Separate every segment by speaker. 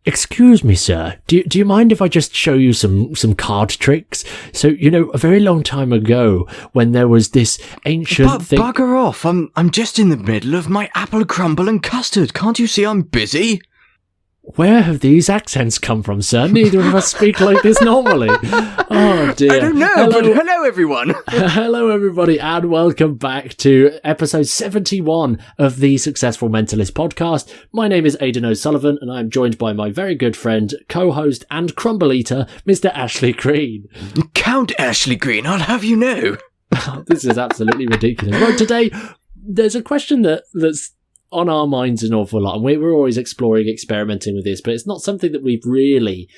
Speaker 1: Excuse me, sir. Do you mind if I just show you some card tricks? So, a very long time ago, when there was this ancient thing...
Speaker 2: Bugger off! I'm just in the middle of my apple crumble and custard. Can't you see I'm busy?
Speaker 1: Where have these accents come from, sir? Neither of us speak like this normally. Oh, dear.
Speaker 2: I don't know, but hello, everyone.
Speaker 1: Hello, everybody, and welcome back to episode 71 of the Successful Mentalist podcast. My name is Aidan O'Sullivan, and I'm joined by my very good friend, co-host, and crumble eater, Mr. Ashley Green.
Speaker 2: Count Ashley Green, I'll have you know.
Speaker 1: This is absolutely ridiculous. Well, today, there's a question that's on our minds an awful lot, and we're always exploring, experimenting with this, but it's not something that we've really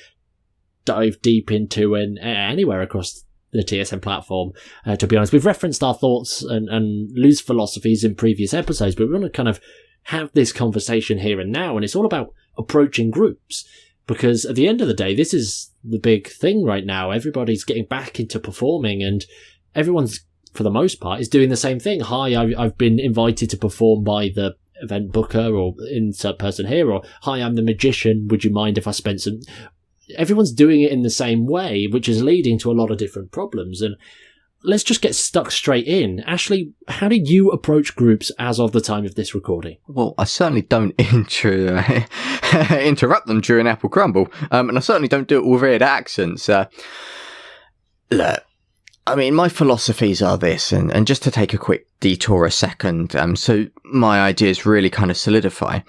Speaker 1: dived deep into in anywhere across the TSM platform, to be honest. We've referenced our thoughts and loose philosophies in previous episodes, but we want to kind of have this conversation here and now, and it's all about approaching groups, because at the end of the day, this is the big thing right now. Everybody's getting back into performing, and everyone's, for the most part, is doing the same thing. Hi, I've been invited to perform by the event booker or insert person here, or hi, I'm the magician, would you mind if I spent some... Everyone's doing it in the same way, which is leading to a lot of different problems. And let's just get stuck straight in. Ashley, how do you approach groups as of the time of this recording?
Speaker 2: Well, I certainly don't interrupt them during Apple Crumble, and I certainly don't do it with weird accents. Look, I mean, my philosophies are this, and just to take a quick detour a second, so my ideas really kind of solidify.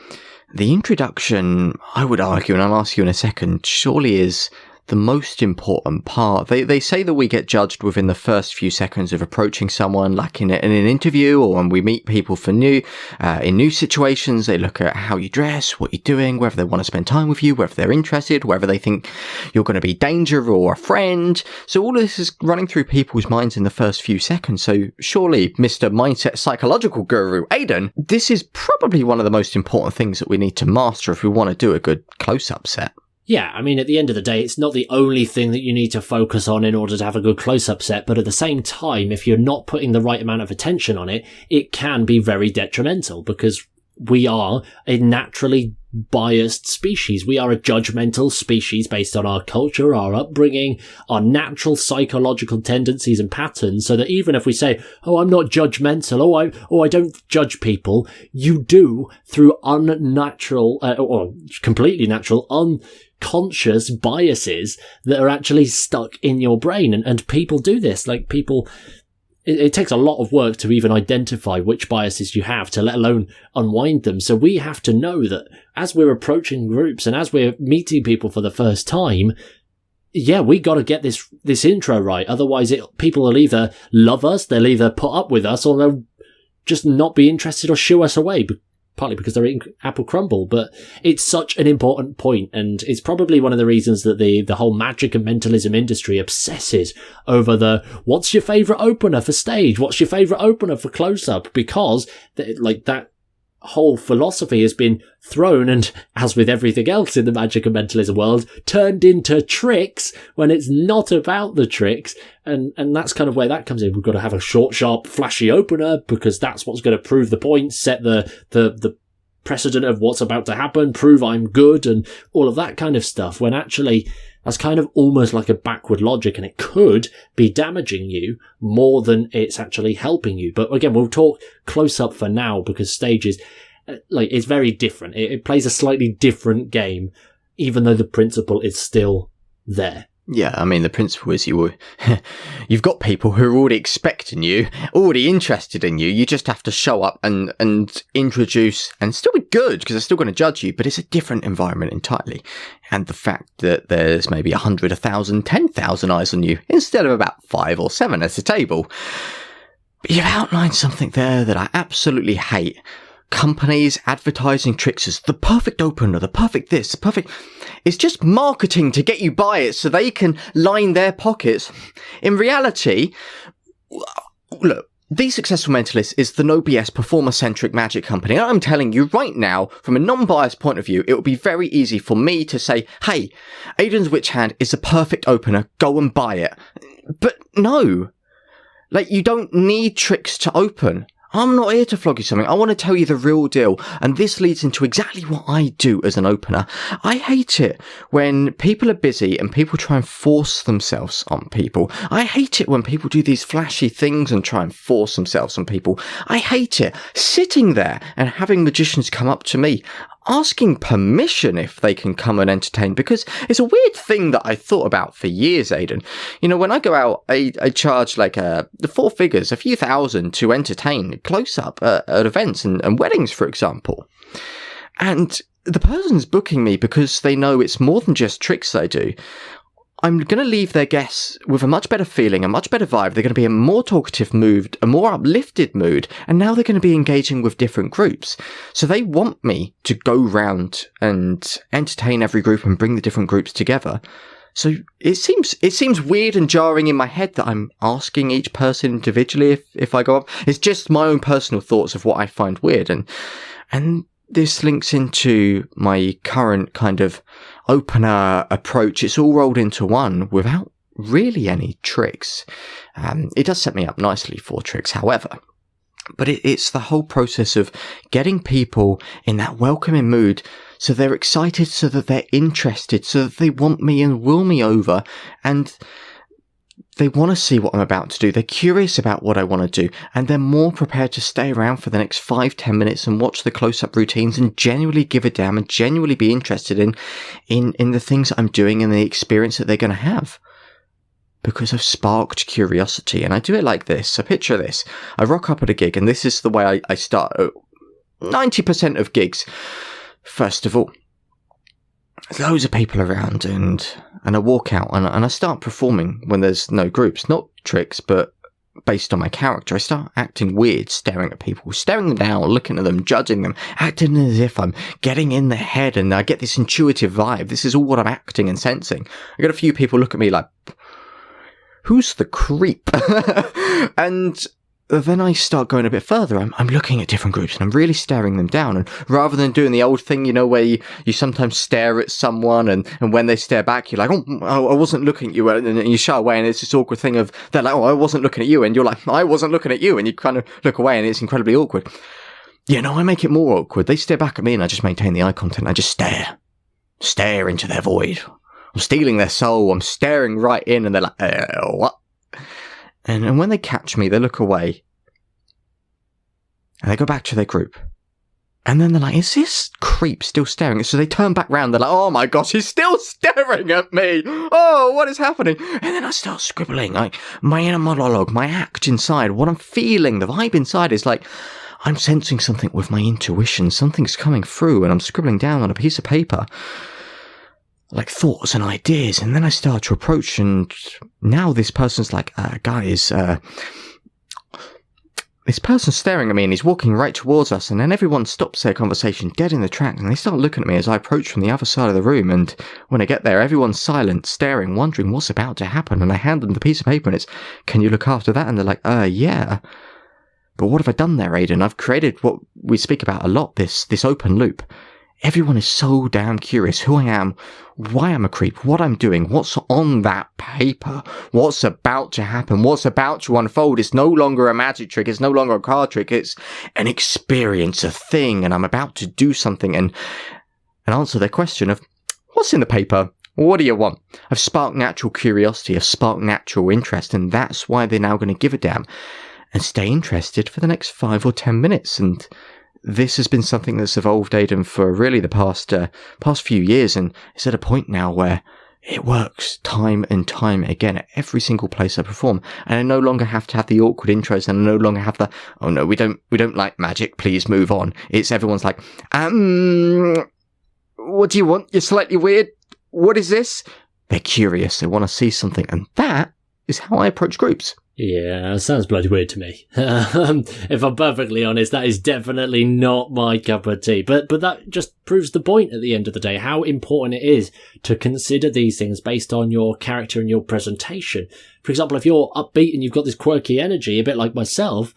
Speaker 2: The introduction, I would argue, and I'll ask you in a second, surely is the most important part. They say that we get judged within the first few seconds of approaching someone, like in an interview, or when we meet people for in new situations. They look at how you dress, what you're doing, whether they want to spend time with you, whether they're interested, whether they think you're going to be danger or a friend. So all of this is running through people's minds in the first few seconds. So surely, Mr. Mindset Psychological Guru, Aidan, this is probably one of the most important things that we need to master if we want to do a good close-up set.
Speaker 1: Yeah, I mean, at the end of the day, it's not the only thing that you need to focus on in order to have a good close-up set, but at the same time, if you're not putting the right amount of attention on it, it can be very detrimental, because we are a naturally biased species. We are a judgmental species based on our culture, our upbringing, our natural psychological tendencies and patterns, so that even if we say, oh, I'm not judgmental, I don't judge people, you do through unnatural, or completely natural, unconscious biases that are actually stuck in your brain. And people do this. Like, people... It takes a lot of work to even identify which biases you have, to let alone unwind them. So we have to know that as we're approaching groups and as we're meeting people for the first time, yeah, we got to get this intro right. Otherwise, people will either love us, they'll either put up with us, or they'll just not be interested or shoo us away, partly because they're eating apple crumble. But it's such an important point, and it's probably one of the reasons that the whole magic and mentalism industry obsesses over what's your favourite opener for stage, what's your favourite opener for close-up, because that whole philosophy has been thrown, and as with everything else in the magic and mentalism world, turned into tricks when it's not about the tricks. And that's kind of where that comes in. We've got to have a short, sharp, flashy opener, because that's what's going to prove the point, set the precedent of what's about to happen, prove I'm good, and all of that kind of stuff, when actually that's kind of almost like a backward logic, and it could be damaging you more than it's actually helping you. But again, we'll talk close up for now, because stage is it's very different. It plays a slightly different game, even though the principle is still there.
Speaker 2: Yeah, I mean, the principle is you've got people who are already expecting you, already interested in you. You just have to show up and introduce, and still be good, because they're still going to judge you, but it's a different environment entirely. And the fact that there's maybe 100, 1,000, 10,000 eyes on you, instead of about 5 or 7 at a table. But you've outlined something there that I absolutely hate. Companies advertising tricks as the perfect opener, the perfect this, the perfect... It's just marketing to get you buy it so they can line their pockets. In reality, look, The Successful Mentalist is the no BS performer-centric magic company. And I'm telling you right now, from a non-biased point of view, it would be very easy for me to say, hey, Aidan's Witch Hand is the perfect opener, go and buy it. But no. Like, you don't need tricks to open. I'm not here to flog you something. I want to tell you the real deal. And this leads into exactly what I do as an opener. I hate it when people are busy and people try and force themselves on people. I hate it when people do these flashy things and try and force themselves on people. I hate it. Sitting there and having magicians come up to me, asking permission if they can come and entertain, because it's a weird thing that I thought about for years, Aidan. You know, when I go out, I charge like the 4 figures, a few thousand to entertain close up at events and weddings, for example. And the person's booking me because they know it's more than just tricks I do. I'm going to leave their guests with a much better feeling, a much better vibe. They're going to be in a more talkative mood, a more uplifted mood, and now they're going to be engaging with different groups. So they want me to go round and entertain every group and bring the different groups together. So it seems weird and jarring in my head that I'm asking each person individually if I go up. It's just my own personal thoughts of what I find weird, and this links into my current kind of opener approach. It's all rolled into one without really any tricks. It does set me up nicely for tricks, however. But it's the whole process of getting people in that welcoming mood so they're excited, so that they're interested, so that they want me and will me over, and they want to see what I'm about to do. They're curious about what I want to do, and they're more prepared to stay around for the next 5-10 minutes and watch the close-up routines and genuinely give a damn and genuinely be interested in the things that I'm doing and the experience that they're going to have. Because I've sparked curiosity, and I do it like this. So picture this. I rock up at a gig, and this is the way I start 90% of gigs. First of all, there's loads of people around, and I walk out and I start performing when there's no groups. Not tricks, but based on my character. I start acting weird, staring at people, staring them down, looking at them, judging them, acting as if I'm getting in their head, and I get this intuitive vibe. This is all what I'm acting and sensing. I get a few people look at me like, who's the creep? And then I start going a bit further. I'm looking at different groups and I'm really staring them down. And rather than doing the old thing, you know, where you sometimes stare at someone and when they stare back, you're like, oh, I wasn't looking at you. And you shy away, and it's this awkward thing of, they're like, oh, I wasn't looking at you. And you're like, I wasn't looking at you. And you kind of look away, and it's incredibly awkward. You know, I make it more awkward. They stare back at me and I just maintain the eye contact. And I just stare into their void. I'm stealing their soul. I'm staring right in, and they're like, what? And when they catch me, they look away. And they go back to their group. And then they're like, is this creep still staring? So they turn back round. They're like, oh my gosh, he's still staring at me. Oh, what is happening? And then I start scribbling, like, my inner monologue, my act inside, what I'm feeling, the vibe inside is like, I'm sensing something with my intuition. Something's coming through, and I'm scribbling down on a piece of paper, like thoughts and ideas. And then I start to approach, and now this person's like, guys, this person's staring at me, and he's walking right towards us. And then everyone stops their conversation dead in the track, and they start looking at me as I approach from the other side of the room. And when I get there, everyone's silent, staring, wondering what's about to happen. And I hand them the piece of paper, and it's, can you look after that? And they're like, yeah. But what have I done there, Aidan? I've created what we speak about a lot, this open loop. Everyone is so damn curious who I am, why I'm a creep, what I'm doing, what's on that paper, what's about to happen, what's about to unfold. It's no longer a magic trick, it's no longer a card trick, it's an experience, a thing, and I'm about to do something and answer their question of, what's in the paper? What do you want? I've sparked natural curiosity, I've sparked natural interest, and that's why they're now going to give a damn and stay interested for the next 5 or 10 minutes. And this has been something that's evolved, Aidan, for really the past few years, and it's at a point now where it works time and time again at every single place I perform. And I no longer have to have the awkward intros, and I no longer have the, oh no, we don't like magic, please move on. It's everyone's like, what do you want? You're slightly weird. What is this? They're curious. They want to see something, and that is how I approach groups.
Speaker 1: Yeah, it sounds bloody weird to me. If I'm perfectly honest, that is definitely not my cup of tea. But that just proves the point at the end of the day, how important it is to consider these things based on your character and your presentation. For example, if you're upbeat and you've got this quirky energy, a bit like myself,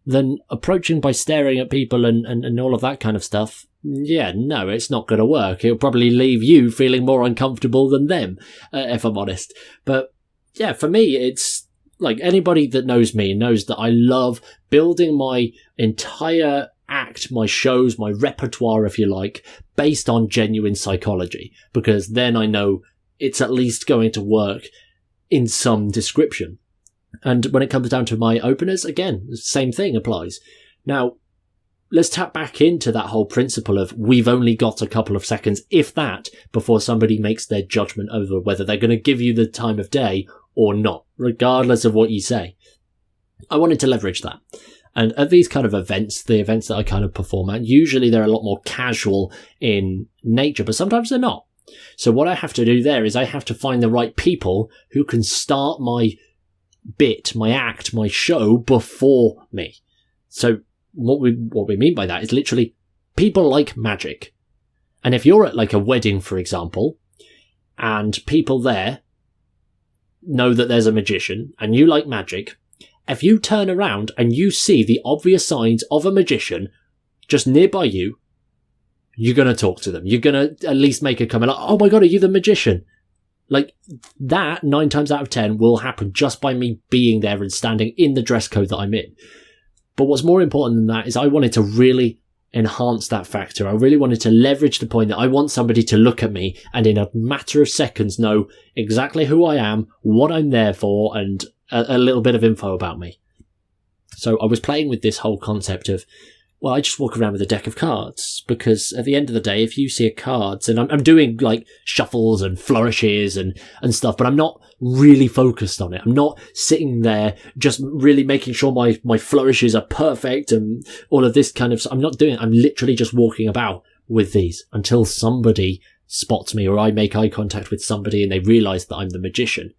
Speaker 1: then approaching by staring at people and all of that kind of stuff, yeah, no, it's not going to work. It'll probably leave you feeling more uncomfortable than them, if I'm honest. But yeah, for me, it's Like, anybody that knows me knows that I love building my entire act, my shows, my repertoire, if you like, based on genuine psychology, because then I know it's at least going to work in some description. And when it comes down to my openers, again, the same thing applies. Now, let's tap back into that whole principle of we've only got a couple of seconds, if that, before somebody makes their judgment over whether they're going to give you the time of day or not, regardless of what you say. I wanted to leverage that. And at these kind of events, the events that I kind of perform at, usually they're a lot more casual in nature, but sometimes they're not. So what I have to do there is I have to find the right people who can start my bit, my act, my show before me. So what we mean by that is literally people like magic. And if you're at like a wedding, for example, and people there know that there's a magician and you like magic, if you turn around and you see the obvious signs of a magician just nearby you, you're going to talk to them. You're going to at least make a comment like, oh my God, are you the magician? Like, that 9 times out of 10 will happen just by me being there and standing in the dress code that I'm in. But what's more important than that is I wanted to really enhance that factor. I really wanted to leverage the point that I want somebody to look at me and in a matter of seconds know exactly who I am, what I'm there for, and a little bit of info about me. So I was playing with this whole concept of, well, I just walk around with a deck of cards, because at the end of the day, if you see a cards, and I'm doing like shuffles and flourishes and stuff, but I'm not really focused on it. I'm not sitting there just really making sure my flourishes are perfect and all of this kind of stuff. I'm not doing it. I'm literally just walking about with these until somebody spots me or I make eye contact with somebody and they realize that I'm the magician.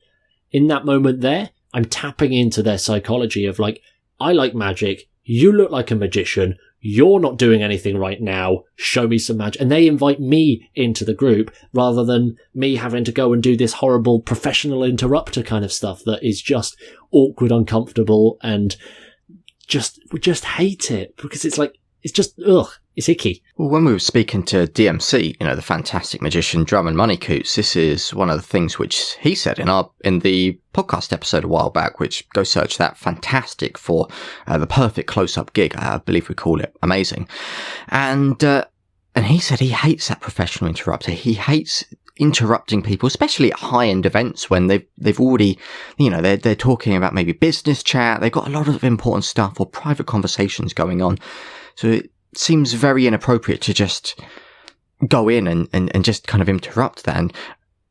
Speaker 1: In that moment there, I'm tapping into their psychology of like, I like magic. You look like a magician. You're not doing anything right now. Show me some magic. And they invite me into the group rather than me having to go and do this horrible professional interrupter kind of stuff that is just awkward, uncomfortable, and we just hate it because it's like, it's just, it's icky.
Speaker 2: Well, when we were speaking to DMC, the fantastic magician Drum and Money Coots, this is one of the things which he said in the podcast episode a while back, which go search that, fantastic for the perfect close-up gig, I believe we call it. Amazing. And he said he hates that professional interrupter. He hates interrupting people, especially at high-end events when they've already, they're talking about maybe business chat, they've got a lot of important stuff or private conversations going on. So it seems very inappropriate to just go in and just kind of interrupt that.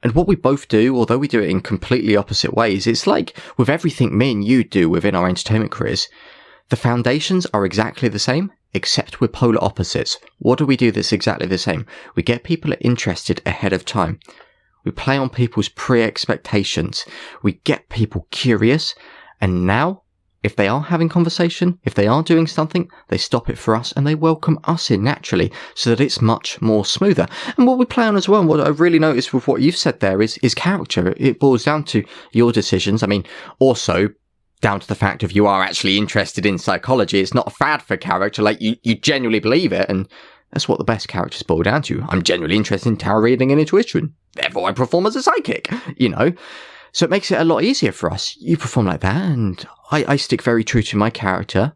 Speaker 2: And what we both do, although we do it in completely opposite ways, it's like with everything me and you do within our entertainment careers, the foundations are exactly the same, except we're polar opposites. What do we do that's exactly the same? We get people interested ahead of time. We play on people's pre-expectations. We get people curious. And now, if they are having conversation, if they are doing something, they stop it for us and they welcome us in naturally so that it's much more smoother. And what we play on as well, and what I've really noticed with what you've said there is character. It boils down to your decisions. I mean, also down to the fact of you are actually interested in psychology. It's not a fad for character, like you genuinely believe it. And that's what the best characters boil down to. I'm genuinely interested in tarot reading and intuition. Therefore I perform as a psychic, So it makes it a lot easier for us. You perform like that, and I stick very true to my character.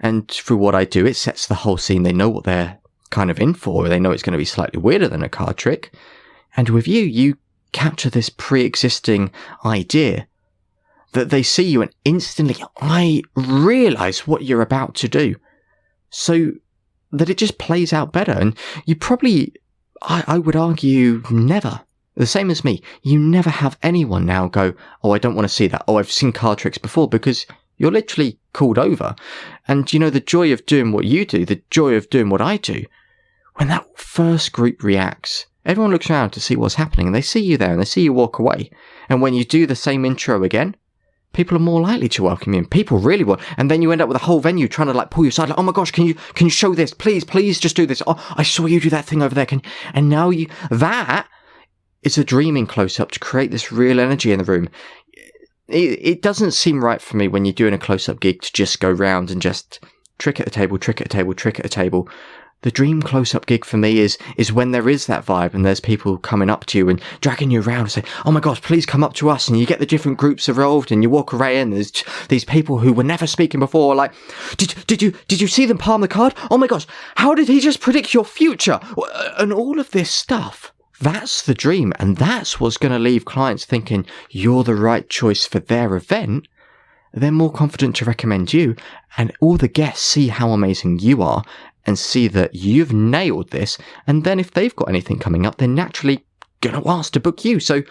Speaker 2: And through what I do, it sets the whole scene. They know what they're kind of in for. They know it's going to be slightly weirder than a card trick. And with you capture this pre-existing idea that they see you and instantly, I realise what you're about to do. So that it just plays out better. And you probably, I would argue, never. The same as me, you never have anyone now go, oh, I don't want to see that. Oh, I've seen card tricks before, because you're literally called over. And the joy of doing what you do, the joy of doing what I do, when that first group reacts, everyone looks around to see what's happening and they see you there and they see you walk away. And when you do the same intro again, people are more likely to welcome you. And people really will. And then you end up with a whole venue trying to pull you aside. Like, oh my gosh, can you show this? Please just do this. Oh, I saw you do that thing over there. And now that it's a dreaming close-up to create this real energy in the room. It doesn't seem right for me when you're doing a close-up gig to just go round and just trick at a table, trick at a table, trick at a table. The dream close-up gig for me is when there is that vibe and there's people coming up to you and dragging you around and say, oh my gosh, please come up to us, and you get the different groups involved and you walk around and there's these people who were never speaking before, like, did you see them palm the card? Oh my gosh, how did he just predict your future? And all of this stuff. That's the dream, and that's what's going to leave clients thinking you're the right choice for their event. They're more confident to recommend you, and all the guests see how amazing you are and see that you've nailed this, and then if they've got anything coming up, they're naturally going to ask to book you. So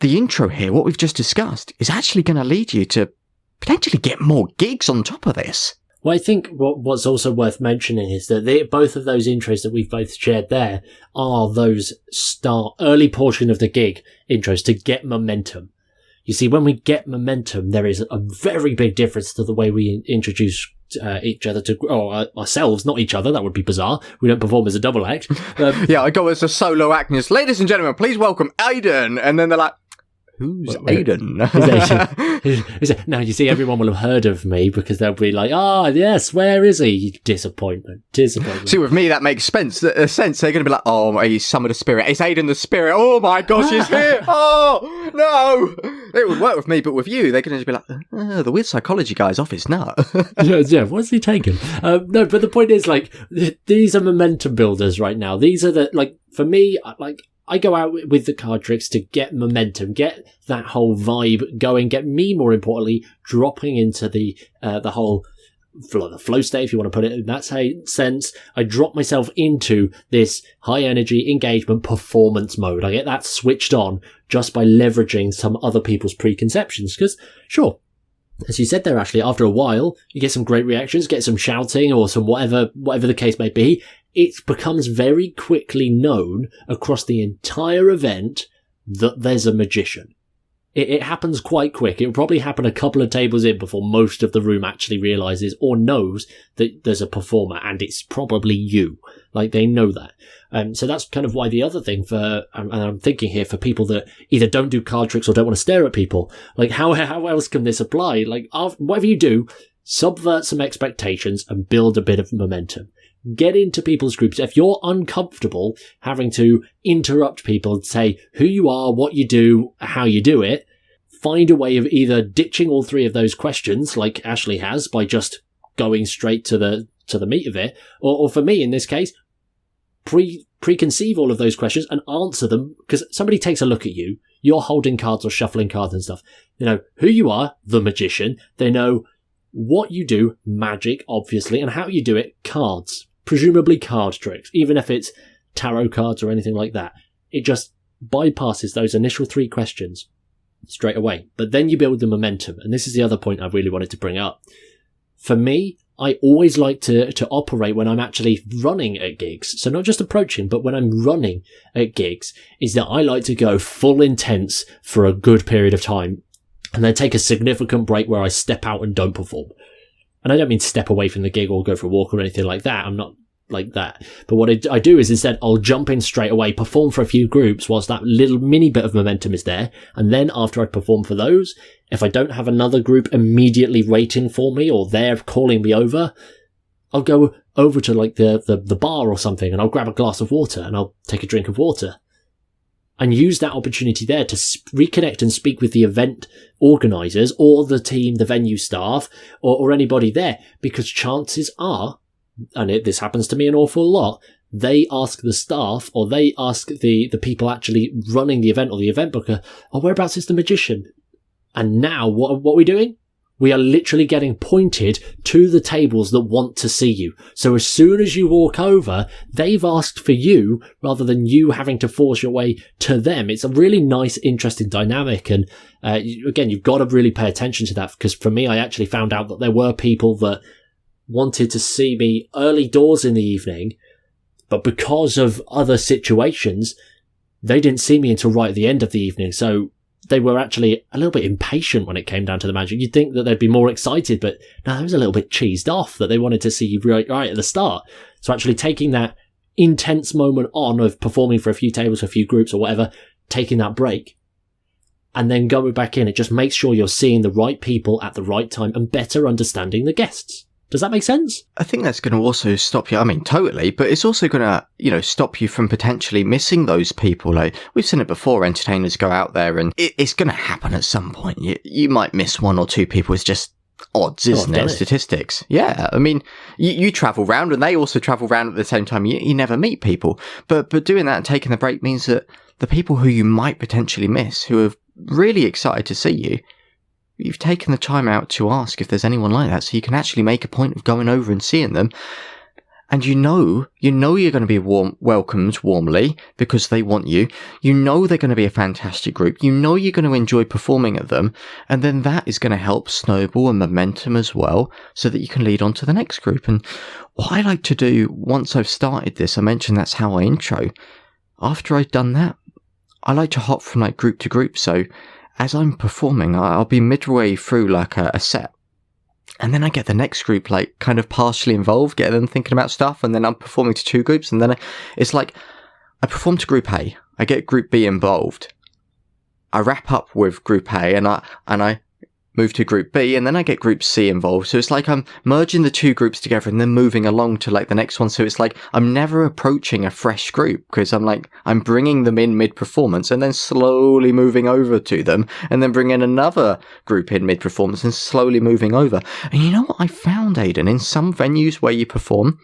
Speaker 2: the intro here, what we've just discussed, is actually going to lead you to potentially get more gigs on top of this.
Speaker 1: Well, I think what's also worth mentioning is that both of those intros that we've both shared there are those early portion of the gig intros to get momentum. You see, when we get momentum, there is a very big difference to the way we introduce each other ourselves, not each other. That would be bizarre. We don't perform as a double act.
Speaker 2: Yeah, I go as a solo act. And ladies and gentlemen, please welcome Aidan. And then they're like, who's Aidan?
Speaker 1: Now, you see, everyone will have heard of me because they'll be like, yes, where is he? Disappointment.
Speaker 2: See, with me, that makes sense. They're going to be like, oh, he's summoned a spirit. It's Aidan the spirit. Oh my gosh, he's here. Oh, no. It would work with me, but with you, they're going to be like, the weird psychology guy's off his nut.
Speaker 1: yeah, what's he taking? No, but the point is, like, these are momentum builders right now. These are for me, I go out with the card tricks to get momentum, get that whole vibe going, get me, more importantly, dropping into the whole flow state, if you want to put it in that sense. I drop myself into this high energy engagement performance mode. I get that switched on just by leveraging some other people's preconceptions. Because, sure, as you said there, Ashley, after a while, you get some great reactions, get some shouting or some whatever the case may be. It becomes very quickly known across the entire event that there's a magician. It happens quite quick. It will probably happen a couple of tables in before most of the room actually realizes or knows that there's a performer, and it's probably you. Like, they know that. So that's kind of why the other thing and I'm thinking here for people that either don't do card tricks or don't want to stare at people, like, how else can this apply? Like, whatever you do, subvert some expectations and build a bit of momentum. Get into people's groups. If you're uncomfortable having to interrupt people and say who you are, what you do, how you do it, find a way of either ditching all three of those questions, like Ashley has, by just going straight to the meat of it, or for me in this case, preconceive all of those questions and answer them, because somebody takes a look at you, you're holding cards or shuffling cards and stuff. They know who you are, the magician. They know what you do, magic, obviously, and how you do it, cards. Presumably card tricks, even if it's tarot cards or anything like that. It just bypasses those initial three questions straight away. But then you build the momentum. And this is the other point I really wanted to bring up. For me, I always like to operate when I'm actually running at gigs. So not just approaching, but when I'm running at gigs, is that I like to go full intense for a good period of time and then take a significant break where I step out and don't perform. And I don't mean step away from the gig or go for a walk or anything like that. I'm not like that. But what I do is instead I'll jump in straight away, perform for a few groups whilst that little mini bit of momentum is there. And then after I perform for those, if I don't have another group immediately waiting for me or they're calling me over, I'll go over to like the bar or something and I'll grab a glass of water and I'll take a drink of water. And use that opportunity there to reconnect and speak with the event organisers or the team, the venue staff, or anybody there. Because chances are, and this happens to me an awful lot, they ask the staff or they ask the people actually running the event or the event booker, whereabouts is the magician? And now what are we doing? We are literally getting pointed to the tables that want to see you. So as soon as you walk over, they've asked for you rather than you having to force your way to them. It's a really nice, interesting dynamic. And again, you've got to really pay attention to that, because for me, I actually found out that there were people that wanted to see me early doors in the evening, but because of other situations, they didn't see me until right at the end of the evening. So they were actually a little bit impatient when it came down to the magic. You'd think that they'd be more excited, but no, they was a little bit cheesed off that they wanted to see you right at the start. So actually taking that intense moment on of performing for a few tables, a few groups or whatever, taking that break and then going back in, it just makes sure you're seeing the right people at the right time and better understanding the guests. Does that make sense?
Speaker 2: I think that's going to also stop you. I mean, totally, but it's also going to, stop you from potentially missing those people. Like, we've seen it before, entertainers go out there and it's going to happen at some point. You might miss one or two people. It's just odds, isn't it? Statistics. Yeah. I mean, you travel round and they also travel round at the same time. You never meet people. But doing that and taking the break means that the people who you might potentially miss, who are really excited to see you, you've taken the time out to ask if there's anyone like that, so you can actually make a point of going over and seeing them. And you know you're going to be welcomed warmly because they want you. You know they're going to be a fantastic group. You know you're going to enjoy performing at them. And then that is going to help snowball and momentum as well, so that you can lead on to the next group. And what I like to do once I've started this, I mentioned that's how I intro. After I've done that, I like to hop from like group to group. So as I'm performing, I'll be midway through like a set. And then I get the next group like kind of partially involved, get them thinking about stuff. And then I'm performing to two groups. And then it's like I perform to group A. I get group B involved. I wrap up with group A and I move to group B, and then I get group C involved. So it's like I'm merging the two groups together and then moving along to like the next one. So it's like I'm never approaching a fresh group, because I'm bringing them in mid-performance and then slowly moving over to them, and then bringing another group in mid-performance and slowly moving over. And you know what I found, Aidan? In some venues where you perform,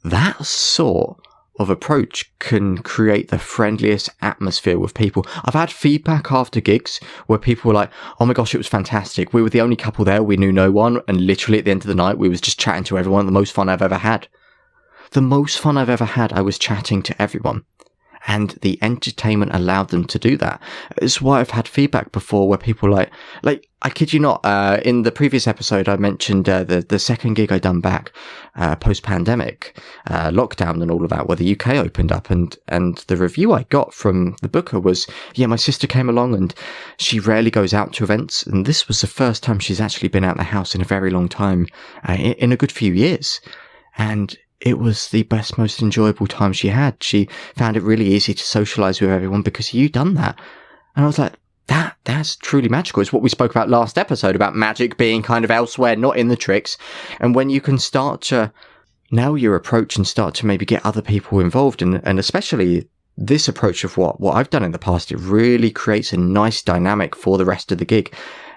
Speaker 2: that sort of approach can create the friendliest atmosphere with people. I've had feedback after gigs where people were like, oh my gosh, it was fantastic. We were the only couple there. We knew no one. And literally at the end of the night, we was just chatting to everyone. The most fun I've ever had. The most fun I've ever had, I was chatting to everyone. And the entertainment allowed them to do that. It's why I've had feedback before where people like, I kid you not, in the previous episode, I mentioned the second gig I'd done back post-pandemic, lockdown and all of that, where the UK opened up. And the review I got from the booker was, yeah, my sister came along and she rarely goes out to events. And this was the first time she's actually been out of the house in a very long time, in a good few years. And it was the best, most enjoyable time she had. She found it really easy to socialise with everyone because you done that. And I was like, that's truly magical. It's what we spoke about last episode, about magic being kind of elsewhere, not in the tricks. And when you can start to nail your approach and start to maybe get other people involved, and especially this approach of what I've done in the past, it really creates a nice dynamic for the rest of the gig.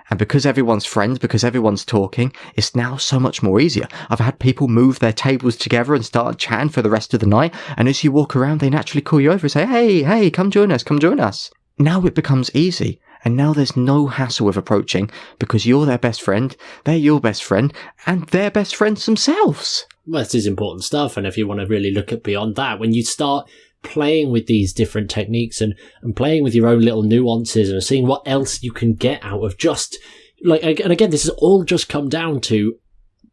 Speaker 2: And because everyone's friends, because everyone's talking, it's now so much more easier. I've had people move their tables together and start chatting for the rest of the night. And as you walk around, they naturally call you over and say, hey, come join us, come join us. Now it becomes easy. And now there's no hassle with approaching, because you're their best friend, they're your best friend, and they're best friends themselves.
Speaker 1: Well, this is important stuff. And if you want to really look at beyond that, when you start playing with these different techniques and playing with your own little nuances and seeing what else you can get out of just like, and again, this has all just come down to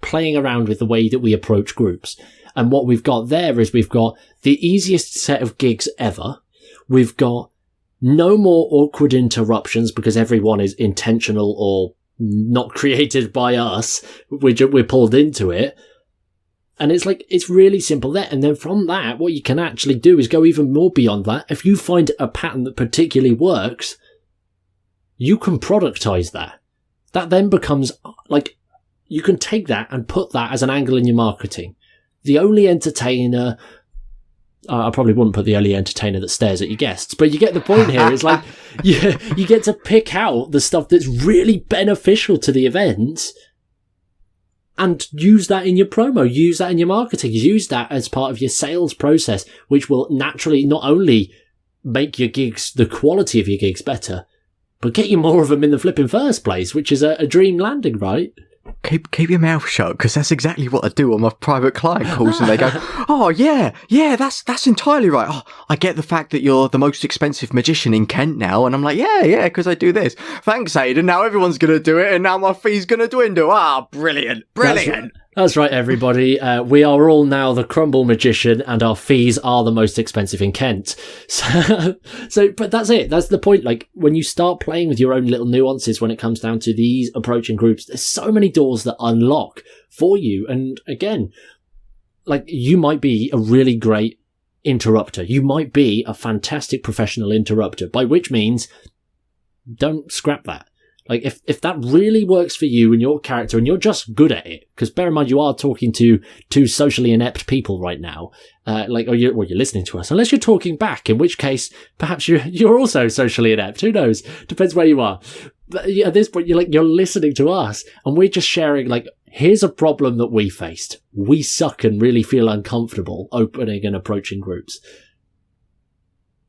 Speaker 1: playing around with the way that we approach groups. And what we've got there is we've got the easiest set of gigs ever. We've got no more awkward interruptions because everyone is intentional or not created by us. We're pulled into it. And it's like, it's really simple there. And then from that, what you can actually do is go even more beyond that. If you find a pattern that particularly works, you can productize that. That then becomes like, you can take that and put that as an angle in your marketing. The only entertainer, I probably wouldn't put the only entertainer that stares at your guests, but you get the point here. It's like, you get to pick out the stuff that's really beneficial to the event and use that in your promo, use that in your marketing, use that as part of your sales process, which will naturally not only make your gigs, the quality of your gigs better, but get you more of them in the flipping first place, which is a dream landing, right?
Speaker 2: Keep your mouth shut, because that's exactly what I do on my private client calls, and they go, oh yeah, that's entirely right. Oh, I get the fact that you're the most expensive magician in Kent now, and I'm like, yeah, because I do this. Thanks, Aidan. Now everyone's going to do it, and now my fee's going to dwindle. Ah, brilliant.
Speaker 1: That's right, everybody. We are all now the Crumble Magician, and our fees are the most expensive in Kent. So, but that's it. That's the point. Like, when you start playing with your own little nuances when it comes down to these approaching groups, there's so many doors that unlock for you. And again, like, you might be a really great interrupter. You might be a fantastic professional interrupter, by which means don't scrap that. Like, if that really works for you and your character and you're just good at it, because bear in mind you are talking to two socially inept people right now, or you're listening to us, unless you're talking back, in which case perhaps you're also socially inept. Who knows? Depends where you are. But at this point, you're listening to us and we're just sharing, like, here's a problem that we faced. We suck and really feel uncomfortable opening and approaching groups.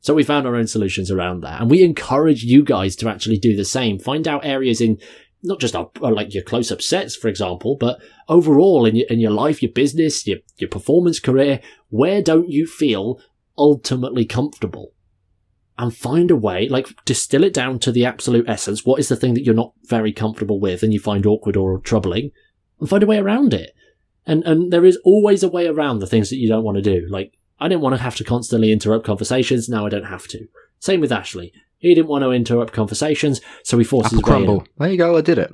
Speaker 1: So we found our own solutions around that, and we encourage you guys to actually do the same. Find out areas in not just like your close-up sets, for example, but overall in your life, your business, your performance career. Where don't you feel ultimately comfortable? And find a way, like, distill it down to the absolute essence. What is the thing that you're not very comfortable with and you find awkward or troubling? And find a way around it. And there is always a way around the things that you don't want to do. Like, I didn't want to have to constantly interrupt conversations. Now I don't have to. Same with Ashley. He didn't want to interrupt conversations, so he forced his way in.
Speaker 2: There you go. I did it.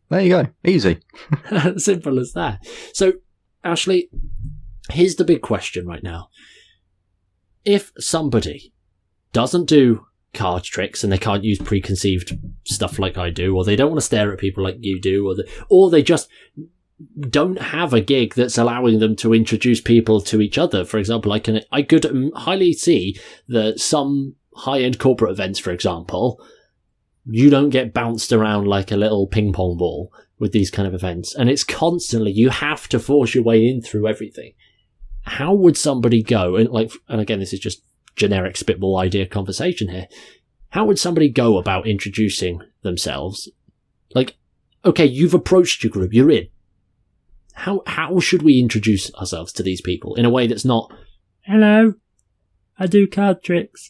Speaker 2: There you go. Easy.
Speaker 1: Simple as that. So, Ashley, here's the big question right now. If somebody doesn't do card tricks and they can't use preconceived stuff like I do, or they don't want to stare at people like you do, or they just don't have a gig that's allowing them to introduce people to each other. For example, I could highly see that some high-end corporate events, for example, you don't get bounced around like a little ping pong ball with these kind of events. And it's constantly, you have to force your way in through everything. How would somebody go? And again, this is just generic spitball idea conversation here. How would somebody go about introducing themselves? Like, okay, you've approached your group, you're in. How should we introduce ourselves to these people in a way that's not, hello, I do card tricks?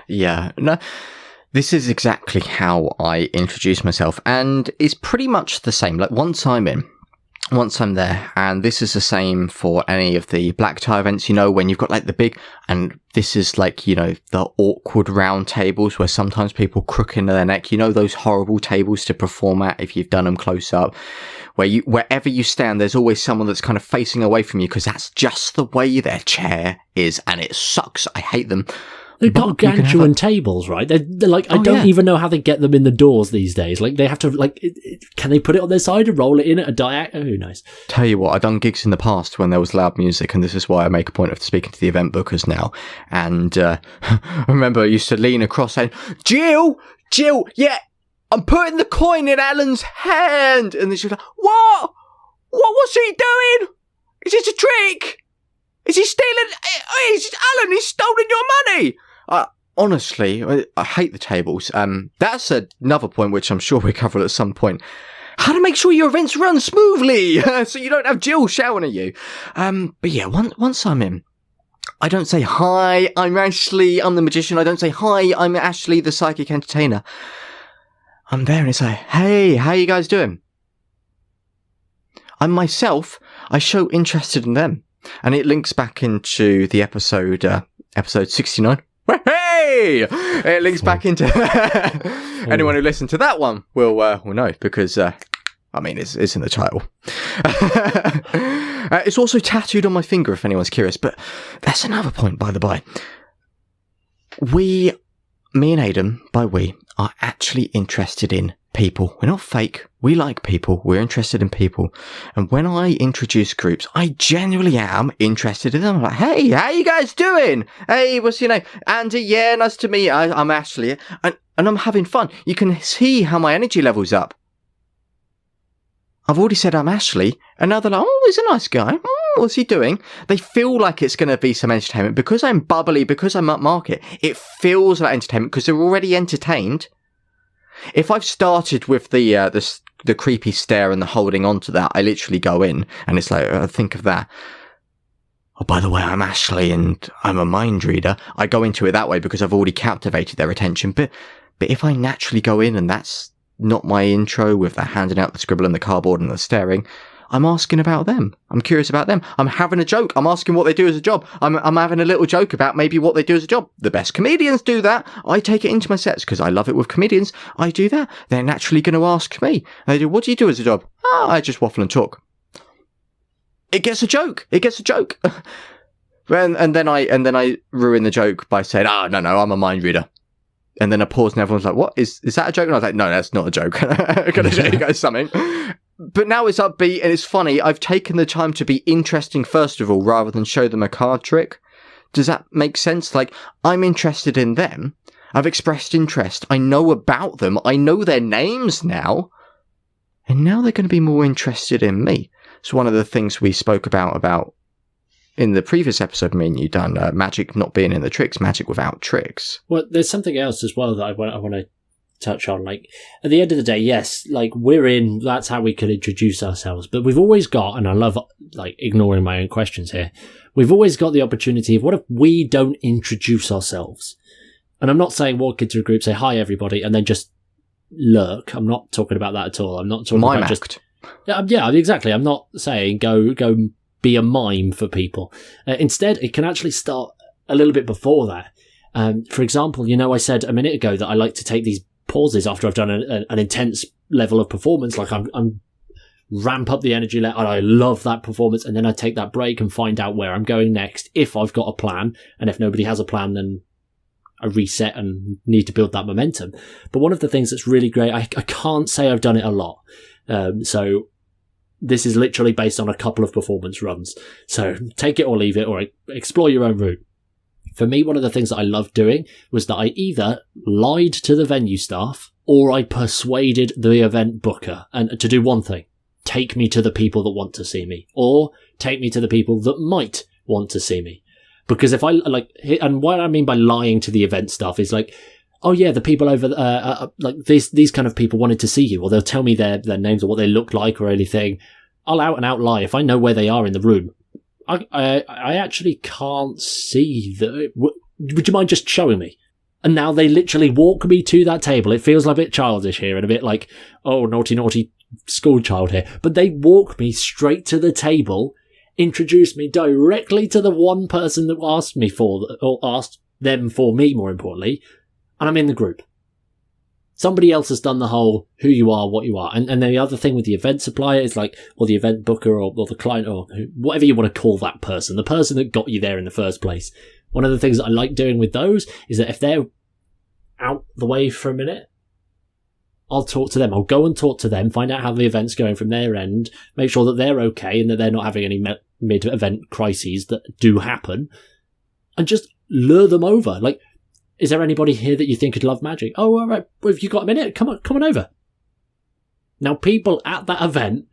Speaker 2: Yeah, no, this is exactly how I introduce myself, and it's pretty much the same. Like, once I'm there, and this is the same for any of the black tie events, when you've got like the big, and this is like, the awkward round tables where sometimes people crook into their neck, those horrible tables to perform at if you've done them close up, where wherever you stand, there's always someone that's kind of facing away from you because that's just the way their chair is, and it sucks. I hate them.
Speaker 1: They've got gargantuan tables, right? They're like, I don't even know how they get them in the doors these days. Like, they have to, like, can they put it on their side and roll it in at a diagonal? Oh, who knows?
Speaker 2: Tell you what, I've done gigs in the past when there was loud music, and this is why I make a point of speaking to the event bookers now. And I remember I used to lean across saying, Jill, yeah, I'm putting the coin in Alan's hand. And then she was like, what? What's he doing? Is this a trick? Is he stealing? Alan, he's stolen your money. Honestly, I hate the tables. That's another point which I'm sure we'll cover at some point. How to make sure your events run smoothly so you don't have Jill shouting at you. But yeah, once I'm in, I don't say, hi, I'm Ashley, I'm the magician. I don't say, hi, I'm Ashley, the psychic entertainer. I'm there and it's like, hey, how you guys doing? I'm myself. I show interest in them. And it links back into the episode 69. Hey! It links back into anyone who listened to that one will know because it's in the title. It's also tattooed on my finger if anyone's curious. But that's another point, by the by. Me and Aidan, by we, are actually interested in people. We're not fake. We like people. We're interested in people. And when I introduce groups, I genuinely am interested in them. I'm like, hey, how you guys doing? Hey, what's your name? Andy, yeah, nice to meet you. I'm Ashley. And I'm having fun. You can see how my energy level's up. I've already said I'm Ashley, and now they're like, oh, he's a nice guy. What's he doing? They feel like it's going to be some entertainment. Because I'm bubbly, because I'm upmarket, it feels like entertainment because they're already entertained. If I've started with the creepy stare and the holding on to that, I literally go in and it's like, think of that. Oh, by the way, I'm Ashley and I'm a mind reader. I go into it that way because I've already captivated their attention. But if I naturally go in and that's not my intro with the handing out the scribble and the cardboard and the staring, I'm asking about them. I'm curious about them. I'm having a joke. I'm asking what they do as a job. I'm having a little joke about maybe what they do as a job. The best comedians do that. I take it into my sets because I love it with comedians. I do that. They're naturally going to ask me. They do, what do you do as a job? Oh, I just waffle and talk. It gets a joke. and then I ruin the joke by saying, no, I'm a mind reader. And then a pause and everyone's like, what? Is that a joke? And I was like, no, that's not a joke. I'm going to show you guys something. But now it's upbeat and it's funny. I've taken the time to be interesting, first of all, rather than show them a card trick. Does that make sense? Like, I'm interested in them. I've expressed interest. I know about them. I know their names now. And now they're going to be more interested in me. It's one of the things we spoke about in the previous episode, me and you done, magic not being in the tricks, magic without tricks.
Speaker 1: Well, there's something else as well that I want to touch on. Like, at the end of the day, yes, like, that's how we could introduce ourselves. But we've always got, and I love, like, ignoring my own questions here, we've always got the opportunity of, what if we don't introduce ourselves? And I'm not saying walk into a group, say, hi, everybody, and then just lurk. I'm not talking about that at all. I'm not talking about just... Yeah, exactly. I'm not saying go be a mime for people. Instead, it can actually start a little bit before that. For example, I said a minute ago that I like to take these pauses after I've done an intense level of performance, like I'm ramp up the energy level, and I love that performance, and then I take that break and find out where I'm going next, if I've got a plan, and if nobody has a plan, then I reset and need to build that momentum. But one of the things that's really great, I can't say I've done it a lot, so this is literally based on a couple of performance runs. So take it or leave it, or explore your own route. For me, one of the things that I loved doing was that I either lied to the venue staff or I persuaded the event booker and to do one thing: take me to the people that want to see me, or take me to the people that might want to see me. Because if I and what I mean by lying to the event staff is like, oh yeah, the people over like these kind of people wanted to see you, or they'll tell me their names or what they look like or anything. I'll out and out lie. If I know where they are in the room, I actually can't see them. Would you mind just showing me? And now they literally walk me to that table. It feels like a bit childish here and a bit like, oh, naughty school child here. But they walk me straight to the table, introduce me directly to the one person that asked me or asked them for me, more importantly, and I'm in the group. Somebody else has done the whole who you are, what you are. And the other thing with the event supplier is like, or the event booker or the client or whatever you want to call that person, the person that got you there in the first place. One of the things that I like doing with those is that if they're out the way for a minute, I'll talk to them. I'll go and talk to them, find out how the event's going from their end, make sure that they're okay and that they're not having any mid-event crises that do happen, and just lure them over. Like, is there anybody here that you think would love magic? Oh, all right. Well, if you've got a minute, come on over. Now, people at that event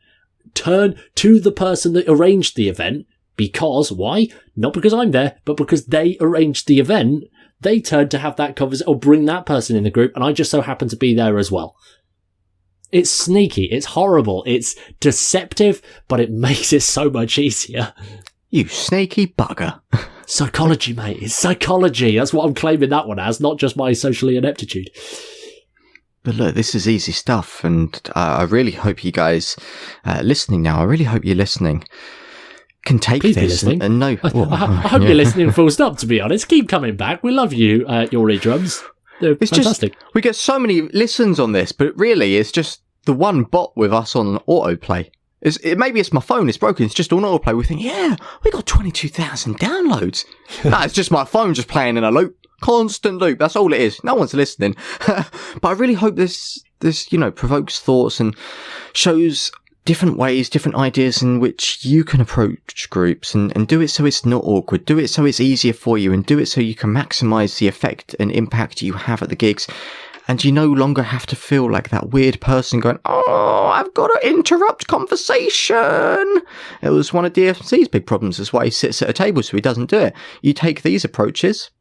Speaker 1: turn to the person that arranged the event because, why? Not because I'm there, but because they arranged the event. They turn to have that conversation or bring that person in the group, and I just so happen to be there as well. It's sneaky. It's horrible. It's deceptive, but it makes it so much easier.
Speaker 2: You sneaky bugger.
Speaker 1: Psychology, mate. It's psychology. That's what I'm claiming that one as, not just my socially ineptitude.
Speaker 2: But look, this is easy stuff, and I really hope you guys listening now, I really hope you're listening, can take
Speaker 1: Please
Speaker 2: this and know.
Speaker 1: I hope you're listening full stop, to be honest. Keep coming back. We love you, your eardrums. They're fantastic.
Speaker 2: We get so many listens on this, but really it's just the one bot with us on autoplay. Maybe it's my phone, it's broken, it's just on autoplay. We think, yeah, we got 22,000 downloads. No, it's just my phone just playing in a loop. Constant loop, that's all it is. No one's listening. But I really hope this provokes thoughts and shows different ways, different ideas in which you can approach groups and do it so it's not awkward, do it so it's easier for you, and do it so you can maximize the effect and impact you have at the gigs. And you no longer have to feel like that weird person going, oh, I've got to interrupt conversation. It was one of DFC's big problems. That's why he sits at a table so he doesn't do it. You take these approaches,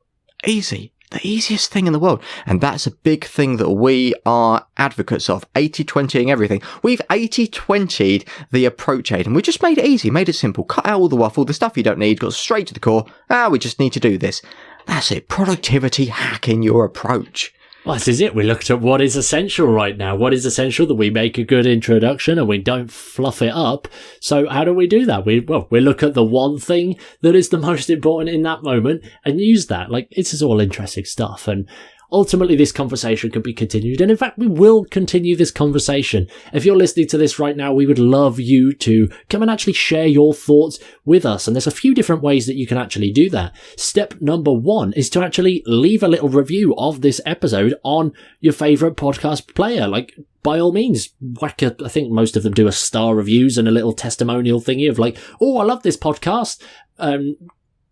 Speaker 2: easy. The easiest thing in the world. And that's a big thing that we are advocates of. 80-20ing everything. We've 80-20'd the approach aid. And we just made it easy, made it simple. Cut out all the waffle, the stuff you don't need, got straight to the core. We just need to do this. That's it. Productivity hacking your approach.
Speaker 1: Well, this is it. We looked at what is essential right now. What is essential? That we make a good introduction and we don't fluff it up. So how do we do that? We look at the one thing that is the most important in that moment and use that. Like, this is all interesting stuff. And ultimately this conversation can be continued. And in fact, we will continue this conversation. If you're listening to this right now, we would love you to come and actually share your thoughts with us. And there's a few different ways that you can actually do that. Step number 1 is to actually leave a little review of this episode on your favorite podcast player. Like, by all means, whack I think most of them do a star reviews and a little testimonial thingy of like, oh, I love this podcast.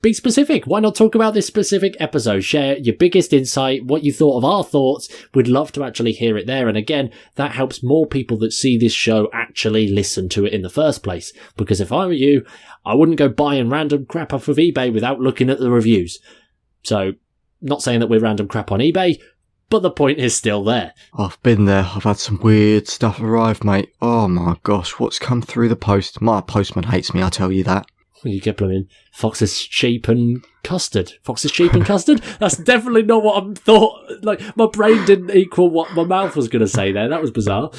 Speaker 1: Be specific. Why not talk about this specific episode? Share your biggest insight, what you thought of our thoughts. We'd love to actually hear it there. And again, that helps more people that see this show actually listen to it in the first place. Because if I were you, I wouldn't go buying random crap off of eBay without looking at the reviews. So, not saying that we're random crap on eBay, but the point is still there.
Speaker 2: I've been there. I've had some weird stuff arrive, mate. Oh my gosh, what's come through the post? My postman hates me, I tell you that.
Speaker 1: You get blooming Fox's sheep and custard. Fox's sheep and custard? That's definitely not what I thought. Like, my brain didn't equal what my mouth was going to say there. That was bizarre.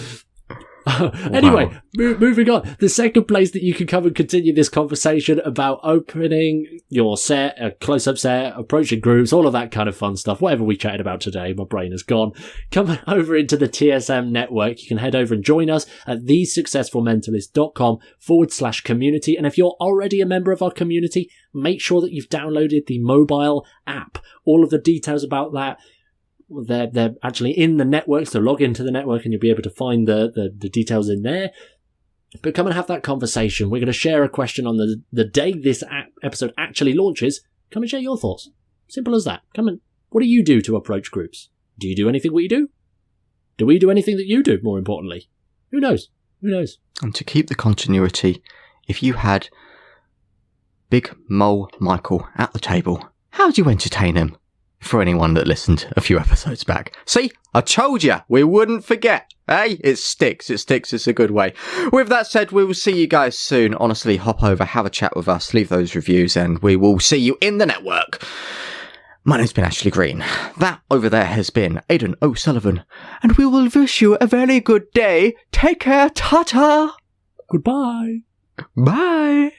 Speaker 1: Anyway,
Speaker 2: Wow.
Speaker 1: Moving on. The second place that you can come and continue this conversation about opening your set, a close-up set, approaching groups, all of that kind of fun stuff, whatever we chatted about today, my brain is gone. Come over into the TSM network. You can head over and join us at thesuccessfulmentalist.com/community. And if you're already a member of our community, make sure that you've downloaded the mobile app. All of the details about that, they're actually in the network, so log into the network and you'll be able to find the details in there. But come and have that conversation. We're going to share a question on the day this episode actually launches. Come and share your thoughts. Simple as that. Come and, what do you do to approach groups? Do you do anything we do? Do we do anything that you do, more importantly? Who knows? Who knows?
Speaker 2: And to keep the continuity, if you had Big Mole Michael at the table, how would you entertain him? For anyone that listened a few episodes back. See, I told you, we wouldn't forget. Hey, it sticks, it's a good way. With that said, we will see you guys soon. Honestly, hop over, have a chat with us, leave those reviews, and we will see you in the network. My name's been Ashley Green. That over there has been Aidan O'Sullivan. And we will wish you a very good day. Take care, ta-ta!
Speaker 1: Goodbye!
Speaker 2: Bye!